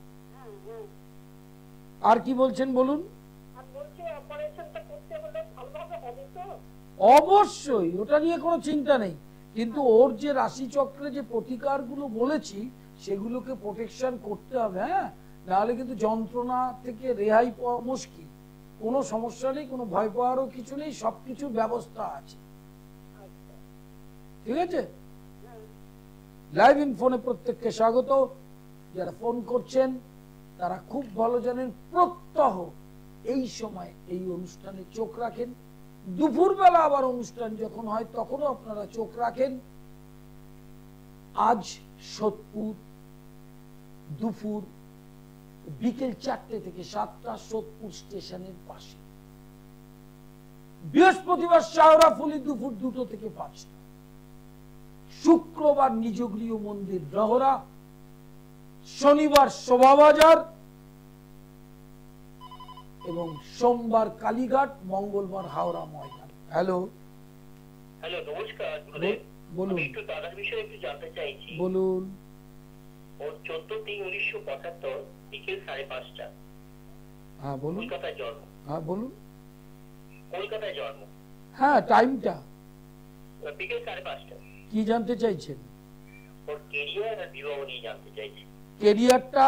আর কি বলছেন বলুন। আর বলছি অপারেশনটা করতে হলে ভালোভাবে হবে তো? অবশ্যই, ওটা নিয়ে কোনো চিন্তা নেই। কিন্তু ওর যে রাশিচক্রে যে প্রতিকারগুলো বলেছি সেগুলোকে প্রোটেকশন করতে হবে। হ্যাঁ, নাহলে কিন্তু যন্ত্রণা থেকে রেহাই পাওয়া মুশকিল। কোনো সমস্যা নেই, কোনো ভয় পাওয়ারও কিছু নেই, সবকিছুর ব্যবস্থা আছে। ঠিক আছে, লাইভ ইন ফোনে প্রত্যেককে স্বাগত। যারা ফোন করছেন তারা খুব ভালো জানেন, প্রত্যহ এই সময় এই অনুষ্ঠানে চোখ রাখেন। দুপুরবেলা আবার অনুষ্ঠান যখন হয় তখনও আপনারা চোখ রাখেন। আজ সোদপুর দুপুর বিকেল 4টে থেকে 7টা সোদপুর স্টেশনের পাশে। বৃহস্পতিবার শাওরাফুলি দুপুর 2টো থেকে 5টা। শুক্রবার নিজগৃহ মন্দির রহরা, শনিবার শোভাবাজার এবং সোমবার কালীঘাট, মঙ্গলবার হাওড়া ময়দান। হ্যালো হ্যালো, নমস্কার। বলুন। একটু দাদার বিষয়ে একটু জানতে চাইছি। বলুন। ওর 14/3/1975 বিকেল 5:30। হ্যাঁ বলুন। কলকাতায় জন্ম। হ্যাঁ বলুন। কলকাতায় জন্ম। হ্যাঁ, টাইমটা বিকেল 5:30। কি জানতে চাইছেন? ওর কেরিয়ার আর বিবাহ নিয়ে জানতে চাইছি। কেরিয়ারটা,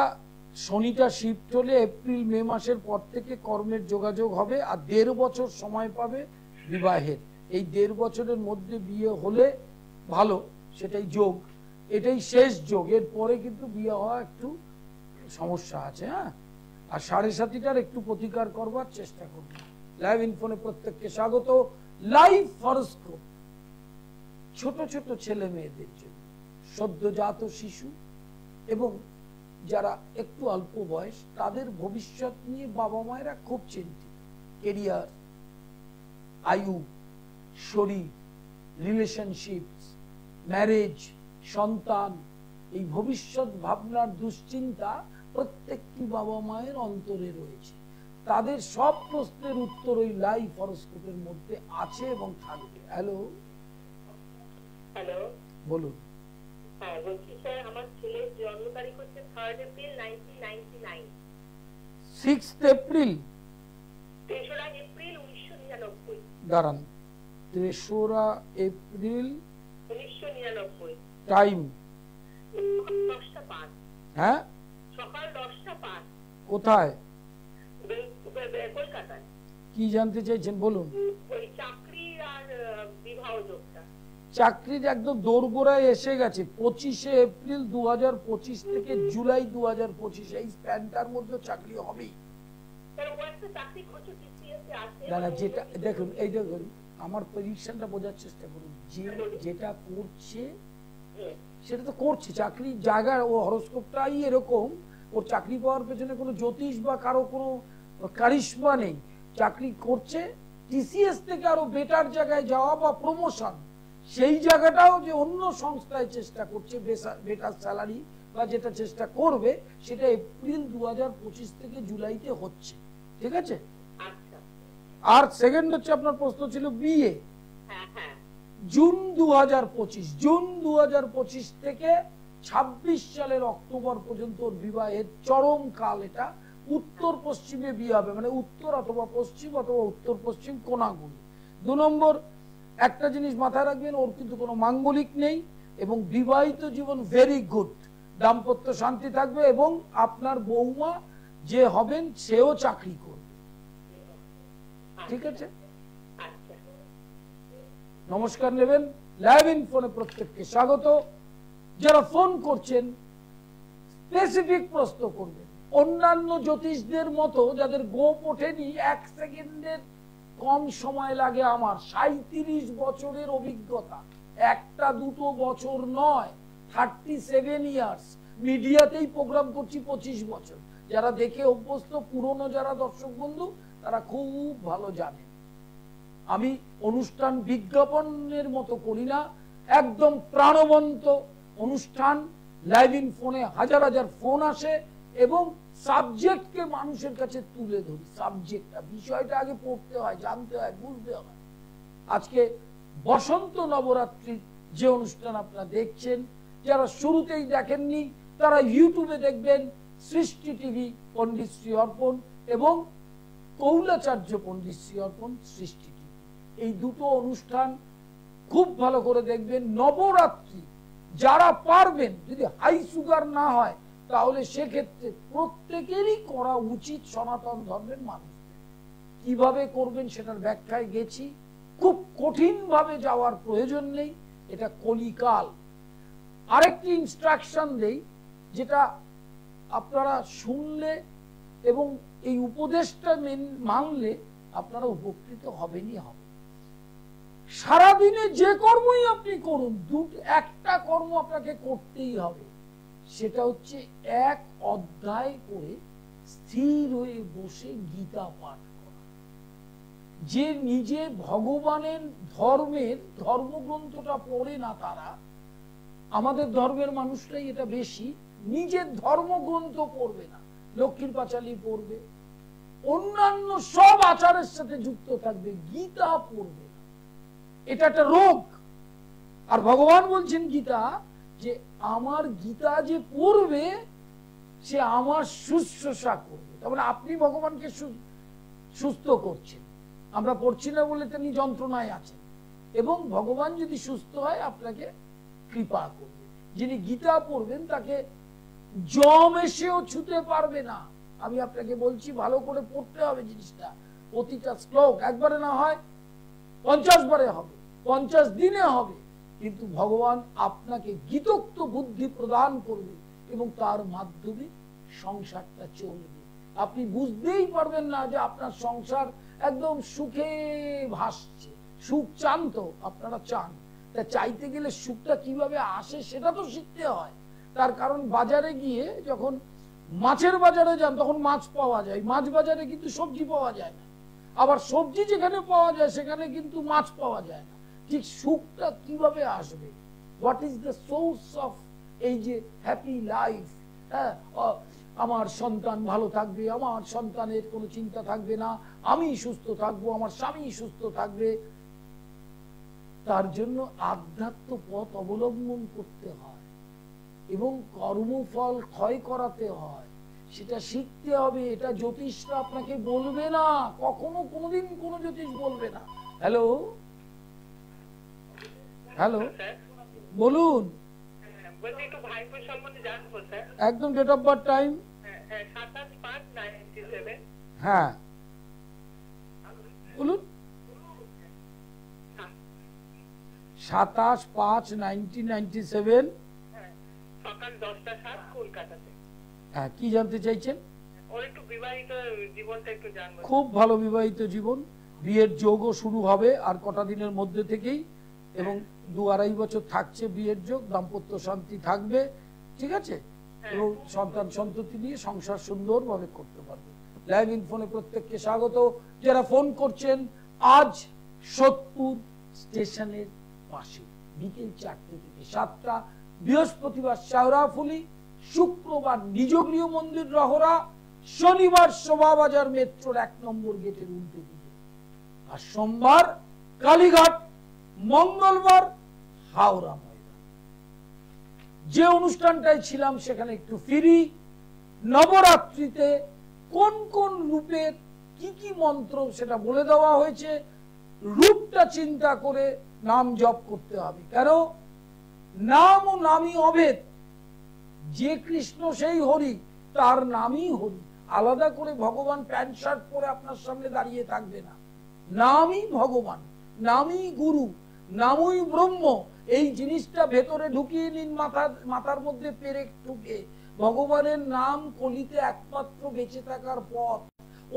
শনিটা শিফট হলে এপ্রিল মে মাসের পর থেকে কর্মের যোগাযোগ হবে, আর 1.5 বছর সময় পাবে বিবাহের। এই 1.5 বছরের মধ্যে বিয়ে হলে ভালো, সেটাই যোগ, এটাই শেষ যোগ। এর পরে কিন্তু বিয়ে হওয়া একটু সমস্যা আছে। হ্যাঁ, আর 7.5টার একটু প্রতিকার করবার চেষ্টা করবেন। লাইভ ইনফোনে প্রত্যেককে স্বাগত। লাইভ হরোস্কোপ ছোট ছোট ছেলে মেয়েদের জন্য, সদ্যজাত শিশু এবং যারা একটু অল্প বয়স, তাদের ভবিষ্যৎ নিয়ে বাবা মায়েরা খুব চিন্তিত। কেরিয়ার, আয়ু, শরীর, রিলেশনশিপ, ম্যারেজ, সন্তান, এই ভবিষ্যৎ ভাবনার দুশ্চিন্তা প্রত্যেকটি বাবা মায়ের অন্তরে রয়েছে। তাদের সব প্রশ্নের উত্তর ওই লাইভ হরোস্কোপের মধ্যে আছে এবং থাকবে। হ্যালো হ্যালো, বলুন। হ্যাঁ বলছি স্যার, আমার ছেলের জন্ম তারিখ হচ্ছে 3rd এপ্রিল 1999। 6 April, 3রা April 1999। দাঁড়ান, 3রা এপ্রিল, 1999। টাইম 10:05। হ্যাঁ, সকাল 10:05। কোথায়? কলকাতায়। কি জানতে চাইছেন বলুন। ওই চাকরি আর বিবাহ যোগটা। চাকরির একদম দোরগোড়ায় এসে গেছে। 25শে এপ্রিল 2025 থেকে জুলাই 2025, এই স্প্যানটার মধ্যে চাকরি হবেই। না না, যেটা দেখুন, এই দেখুন, আমার প্রেডিকশনটা বোঝার চেষ্টা করুন। যেটা করছে সেটা তো করছে, চাকরির জায়গায় ও হরোস্কোপটাই এরকম। ওর চাকরি পাওয়ার পেছনে কোনো জ্যোতিষ বা কারো কোনো কারিশমা নেই। চাকরি করছে, টিসিএস থেকে আরো বেটার জায়গায় যাওয়া বা প্রমোশন, সেই জায়গাটাও যে অন্য সংস্থায় চেষ্টা করছে বেটার স্যালারি বা যেটা চেষ্টা করবে, সেটা এপ্রিল 2025 থেকে জুলাইতে হচ্ছে। ঠিক আছে। আর সেকেন্ড হচ্ছে, আপনার প্রশ্ন ছিল বিয়ে। জুন 2025, জুন 2025 থেকে 26 সালের অক্টোবর পর্যন্ত বিবাহের চরম কাল। এটা উত্তর পশ্চিমে বিয়ে হবে, মানে উত্তর অথবা পশ্চিম অথবা উত্তর পশ্চিম কোণাগুলি। 2 নম্বর, একটা জিনিস মাথায় রাখবেন, ওর কিন্তু কোনো মাঙ্গলিক নেই এবং বিবাহিত জীবন ভেরি গুড, দাম্পত্য শান্তি থাকবে এবং আপনার বৌমা যে হবেন সেও চাকরি করবে। ঠিক আছে, নমস্কার নেবেন। লাইভ ইন ফোনে প্রত্যেককে স্বাগত। যারা ফোন করছেন স্পেসিফিক প্রশ্ন করবেন। অন্যান্য জ্যোতিষদের মতো যাদের গোপ ওঠেনি 1 সেকেন্ডের কম সময় লাগে আমার, 37 বছরের অভিজ্ঞতা, একটা দুটো বছর নয়, 37 ইয়ার্স। মিডিয়াতেই প্রোগ্রাম করছি 25 বছর। যারা দেখে অভ্যস্ত, পুরনো যারা দর্শক বন্ধু, তারা খুব ভালো জানে আমি অনুষ্ঠান বিজ্ঞাপনের মতো করি না, একদম প্রাণবন্ত অনুষ্ঠান। লাইভ ইন ফোনে হাজার হাজার ফোন আসে এবং সাবজেক্টকে মানুষের কাছে তুলে ধরি। সাবজেক্টটা, বিষয়টা আগে পড়তে হয়, জানতে হয়, বুঝতে হয়। আজকে বসন্ত নবরাত্রির যে অনুষ্ঠান আপনারা দেখছেন, যারা শুরুতেই দেখেননি তারা ইউটিউবে দেখবেন, সৃষ্টি টিভি পণ্ডিত শ্রী অর্পণ এবং কৌলাচার্য পণ্ডিত শ্রী অর্পণ সৃষ্টি টিভি, এই দুটো অনুষ্ঠান খুব ভালো করে দেখবেন। নবরাত্রি যারা পারবেন, যদি হাই সুগার না হয় তাহলে সেক্ষেত্রে প্রত্যেকেরই করা উচিত সনাতন ধর্মের মানুষদের। কিভাবে করবেন সেটার ব্যাখ্যায় গেছি, খুব কঠিন ভাবে যাওয়ার প্রয়োজন নেই, এটা কলিকাল। আরেকটি ইনস্ট্রাকশন দেই, যেটা আপনারা শুনলে এবং এই উপদেশটা মানলে আপনারা উপকৃত হবেনই হবে। সারাদিনে যে কর্মই আপনি করুন, একটা কর্ম আপনাকে করতেই হবে, সেটা হচ্ছে এক অধ্যায় করে স্থির হয়ে বসে গীতা পাঠ করা। যে নিজে ভগবানের ধর্মের ধর্মগ্রন্থটা পড়ে না, তারা, আমাদের ধর্মের মানুষরাই এটা বেশি, নিজের ধর্মগ্রন্থ পড়বে না, লক্ষ্মীর পাঁচালী পড়বে, অন্যান্য সব আচারের সাথে যুক্ত থাকবে, গীতা পড়বে না। এটা একটা রোগ। আর ভগবান বলছেন গীতা, যে আমার গীতা যে পড়বে সে আমার শুশ্রূষা করবে। তার মানে আপনি ভগবানকে সুস্থ করছেন, আমরা পড়ছি না বলে তিনি যন্ত্রণায় আছেন, এবং ভগবান যদি সুস্থ হয় আপনাকে কৃপা করবে। যিনি গীতা পড়বেন তাকে জম এসেও ছুতে পারবে না। আমি আপনাকে বলছি, ভালো করে পড়তে হবে জিনিসটা। প্রতিটা শ্লোক একবারে না হয় 50 বারে হবে, 50 দিনে হবে, কিন্তু ভগবান আপনাকে গীতোক্ত বুদ্ধি প্রদান করবে এবং তার মাধ্যমে সংসারটা চলবে। আপনি বুঝতেই পারবেন না যে আপনার সংসার একদম সুখে ভাসছে। সুখ চান তো আপনারা? চান। তা চাইতে গেলে সুখটা কিভাবে আসে সেটা তো শিখতে হয়। তার কারণ বাজারে গিয়ে যখন মাছের বাজারে যান তখন মাছ পাওয়া যায়, মাছ বাজারে কিন্তু সবজি পাওয়া যায় না। আবার সবজি যেখানে পাওয়া যায় সেখানে কিন্তু মাছ পাওয়া যায় না। ঠিক সুখটা কিভাবে আসবে? What is the source of এই যে হ্যাপি লাইফ? হ্যাঁ, আমার সন্তান ভালো থাকবে, আমার সন্তানের কোনো চিন্তা থাকবে না, আমি সুস্থ থাকবো, আমার স্বামী সুস্থ থাকবে। তার জন্য আধ্যাত্ম পথ অবলম্বন করতে হয় এবং কর্মফল ক্ষয় করাতে হয়, সেটা শিখতে হবে। এটা জ্যোতিষরা আপনাকে বলবে না, কখনো কোনোদিন কোনো জ্যোতিষ বলবে না। হ্যালো হ্যালো, বলুন। একদম ডেট অফ বার্থ, টাইম? হ্যাঁ বলুন। 27/5/1997। সকাল 10টা 7 কলকাতাতে। হ্যাঁ, কি জানতে চাইছেন? ওর একটু বিবাহিত জীবনটা একটু জানবো। খুব ভালো বিবাহিত জীবন, বিয়ের যোগও শুরু হবে আর কটা দিনের মধ্যে থেকেই, এবং 2-2.5 বছর থাকছে বিয়ের যোগ, দাম্পত্য শান্তি থাকবে, ঠিক আছে, এবং সন্তান সন্ততি নিয়ে সংসার সুন্দরভাবে করতে পারবে। লাইভ ইন ফোনে প্রত্যেককে স্বাগত। যারা ফোন করছেন, আজ সোদপুর স্টেশনের পাশে বিকেল 4টে থেকে 7টা, বৃহস্পতিবার শাওরাফুলি, শুক্রবার নিজগৃহ মন্দির রহরা, শনিবার শোভাবাজার মেট্রোর 1 নম্বর গেটের উল্টো দিকে, আর সোমবার কালীঘাট, মঙ্গলবার হাওড়া ময়দান। যে অনুষ্ঠানটাই ছিলাম সেখানে একটু ফিরি। নবরাত্রিতে কোন কোন রূপের কি কি মন্ত্র সেটা বলে দেওয়া হয়েছে। রূপটা চিন্তা করে নাম জপ করতে হবে, কেন নাম ও নামই অভেদ। যে কৃষ্ণ সেই হরি, তার নামই হরি। আলাদা করে ভগবান প্যান্ট শার্ট পরে আপনার সামনে দাঁড়িয়ে থাকবে না। নামই ভগবান, নামই গুরু, নামই ব্রহ্ম। এই জিনিসটা ভেতরে ঢুকিয়ে নিন, মাথার মধ্যে পেরেক ঢুকে। ভগবানের নাম কলিতে একমাত্র বেঁচে থাকার পথ।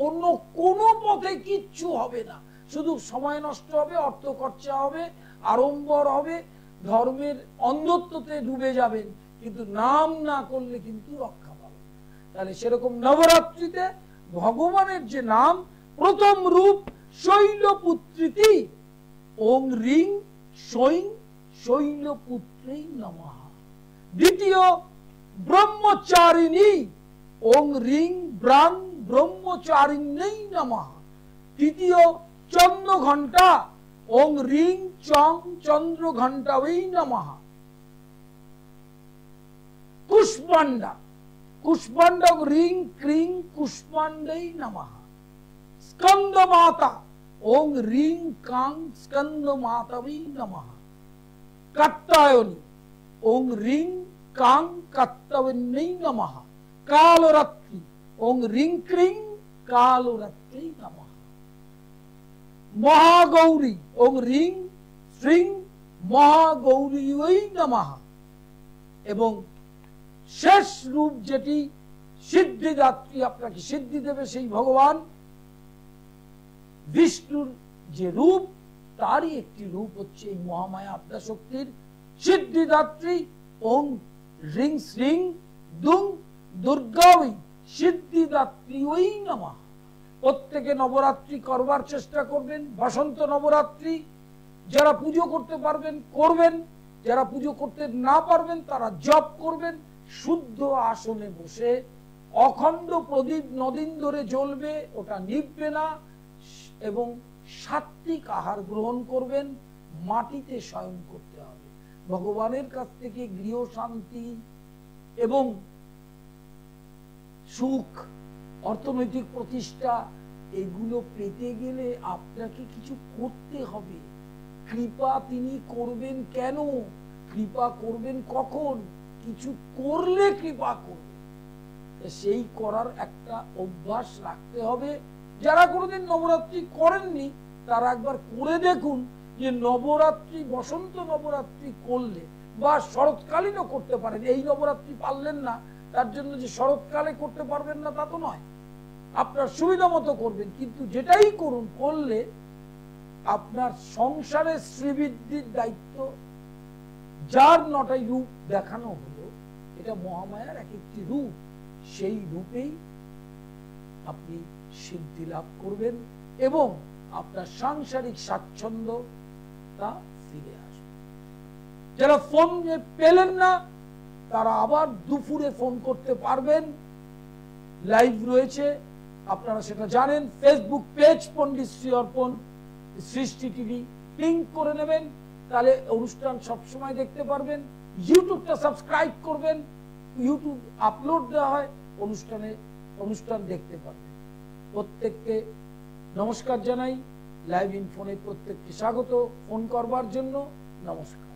অন্য কোনো পথে কিচ্ছু হবে না, শুধু সময় নষ্ট হবে, অর্থ খরচা হবে, আড়ম্বর হবে, ধর্মের অন্ধত্বতে ডুবে যাবেন, কিন্তু নাম না করলে কিন্তু রক্ষা পাবেন। তাহলে সেরকম নবরাত্রিতে ভগবানের যে নাম, প্রথম রূপ শৈলপুত্রীতি, ওং রিং সৈং শৈলপুত্রী নমঃ। দ্বিতীয় ব্রহ্মচারিণী, ওং রিং ব্রাং ব্রহ্মচারিণ্যৈ নমঃ। তৃতীয় চন্দ্র ঘণ্টা, ওং রিং চং চন্দ্র ঘণ্টাবৈ নমঃ। কুষ্মান্ডা, কুষ্মান্ড রিং ক্রিং কুষ্মান্ডৈ নমঃ। স্কন্দ মাতা, ওং রিং কাং স্কন্দ মাতাবৈ নমঃ। কাত্যায়নী, ওং রিং কাং কাত্যায়ন্যৈ নমঃ। কালরাত্রি, ওং রিং ক্রিং কালরাত্রি নমঃ। মহাগৌরী, ওং রিং শ্রীং মহাগৌরী নমঃ। এবং শেষ রূপ যেটি সিদ্ধিদাত্রী, আপনাকে সিদ্ধি দেবে সেই ভগবান বিষ্ণুর যে রূপ, তারই একটি রূপ হচ্ছে এই মহামায়া আদ্যাশক্তির সিদ্ধিদাত্রী, ওং রিং শ্রীং দুং দুর্গাই সিদ্ধিদাত্রী ওই নমঃ। প্রত্যেকে নবরাত্রি করবার চেষ্টা করবেন। বসন্ত নবরাত্রি যারা পুজো করতে পারবেন করবেন, যারা পুজো করতে না পারবেন তারা জপ করবেন। শুদ্ধ আসনে বসে অখণ্ড প্রদীপ নদিন ধরে জ্বলবে, ওটা নিভবে না, এবং সাত্বিক আহার গ্রহণ করবেন। মাটিতে শয়ন করতে হবে। ভগবানের কাছ থেকে গৃহ শান্তি এবং সুখ, অর্থনৈতিক প্রতিষ্ঠা, এগুলো পেতে গেলে আপনাকে কিছু করতে হবে। কৃপা তিনি করবেন কেন, কৃপা করবেন কখন, কিছু করলে কৃপা করবেন। সেই করার একটা অভ্যাস রাখতে হবে। যারা কোনোদিন নবরাত্রি করেননি তারা একবার করে দেখুন যে নবরাত্রি, বসন্ত নবরাত্রি করলে, বা শরৎকালীনও করতে পারেন, এই নবরাত্রি পারলেন না তার জন্য যে শরৎকালে করতে পারবেন না তা তো নয়, আপনার সুবিধা মতো করবেন, কিন্তু যেটাই করুন, করলে আপনার সংসারের শ্রীবৃদ্ধির দায়িত্ব, যার 9টাই রূপ দেখানো হলো, এটা মহামায়ার এক একটি রূপ, সেই রূপেই আপনি সিদ্ধি লাভ করবেন এবং আপনার সাংসারিক স্বাচ্ছন্দ্য তা ফিরে আসবে। যারা ফোন পেলেন না তারা আবার দুপুরে ফোন করতে পারবেন, লাইভ রয়েছে, আপনারা সেটা জানেন। ফেসবুক পেজ পণ্ডিত শ্রী অর্পণ সৃষ্টি টিভি লিংক করে নেবেন, তাহলে অনুষ্ঠান সবসময় দেখতে পারবেন। ইউটিউবটা সাবস্ক্রাইব করবেন, ইউটিউব আপলোড দেওয়া হয়, অনুষ্ঠান দেখতে পারবেন। প্রত্যেককে নমস্কার জানাই। লাইভ ইন ফোনে প্রত্যেককে স্বাগত। ফোন করবার জন্য নমস্কার।